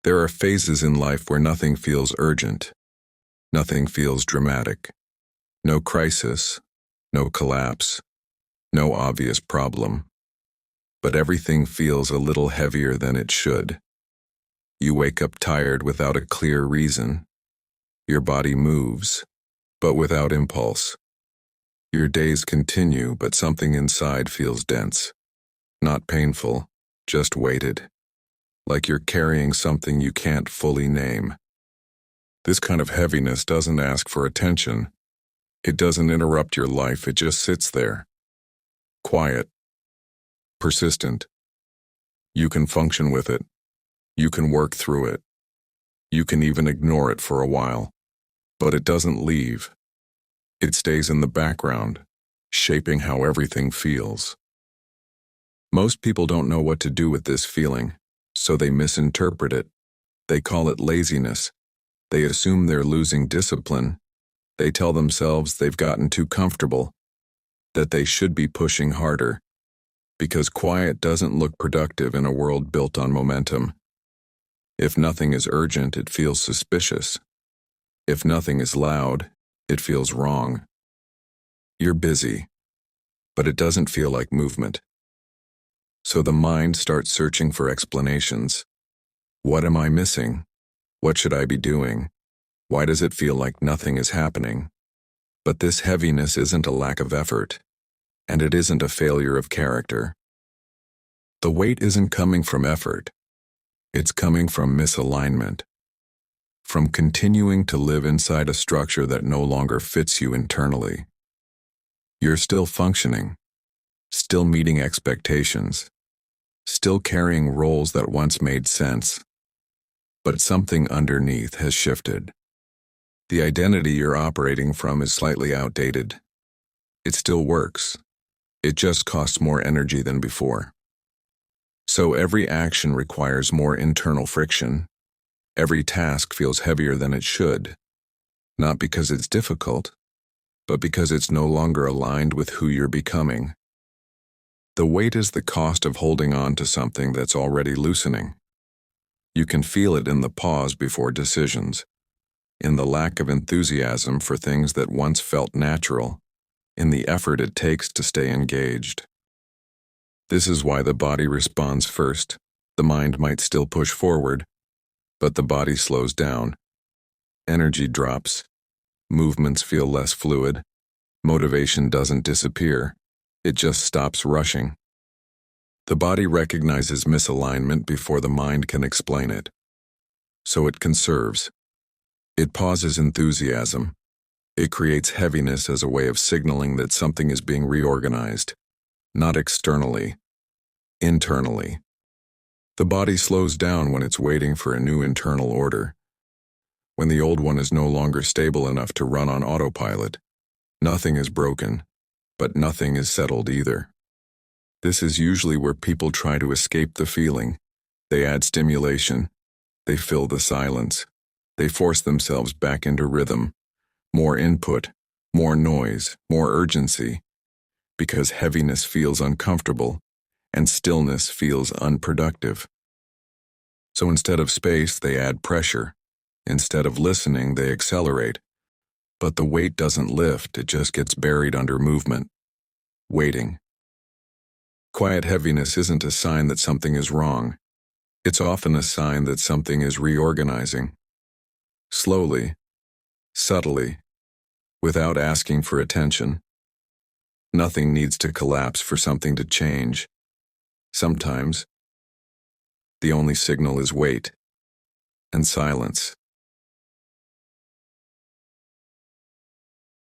There are phases in life where nothing feels urgent, nothing feels dramatic. No crisis, no collapse, no obvious problem. But everything feels a little heavier than it should. You wake up tired without a clear reason. Your body moves, but without impulse. Your days continue, but something inside feels dense. Not painful, just weighted. Like you're carrying something you can't fully name. This kind of heaviness doesn't ask for attention. It doesn't interrupt your life, it just sits there. Quiet. Persistent. You can function with it. You can work through it. You can even ignore it for a while. But it doesn't leave. It stays in the background, shaping how everything feels. Most people don't know what to do with this feeling, so they misinterpret it. They call it laziness. They assume they're losing discipline. They tell themselves they've gotten too comfortable, that they should be pushing harder, because quiet doesn't look productive in a world built on momentum. If nothing is urgent, it feels suspicious. If nothing is loud, it feels wrong. You're busy, but it doesn't feel like movement. So the mind starts searching for explanations. What am I missing? What should I be doing? Why does it feel like nothing is happening? But this heaviness isn't a lack of effort, and it isn't a failure of character. The weight isn't coming from effort. It's coming from misalignment. From continuing to live inside a structure that no longer fits you internally. You're still functioning, still meeting expectations, still carrying roles that once made sense, but something underneath has shifted. The identity you're operating from is slightly outdated. It still works. It just costs more energy than before. So every action requires more internal friction. Every task feels heavier than it should, not because it's difficult, but because it's no longer aligned with who you're becoming. The weight is the cost of holding on to something that's already loosening. You can feel it in the pause before decisions, in the lack of enthusiasm for things that once felt natural, in the effort it takes to stay engaged. This is why the body responds first. The mind might still push forward, but the body slows down. Energy drops. Movements feel less fluid. Motivation doesn't disappear. It just stops rushing. The body recognizes misalignment before the mind can explain it. So it conserves. It pauses enthusiasm. It creates heaviness as a way of signaling that something is being reorganized. Not externally, internally. The body slows down when it's waiting for a new internal order. When the old one is no longer stable enough to run on autopilot. Nothing is broken, but nothing is settled either. This is usually where people try to escape the feeling. They add stimulation. They fill the silence. They force themselves back into rhythm. More input, more noise, more urgency. Because heaviness feels uncomfortable, and stillness feels unproductive. So instead of space, they add pressure. Instead of listening, they accelerate. But the weight doesn't lift, it just gets buried under movement. Waiting. Quiet heaviness isn't a sign that something is wrong. It's often a sign that something is reorganizing. Slowly, subtly, without asking for attention. Nothing needs to collapse for something to change. Sometimes, the only signal is wait and silence.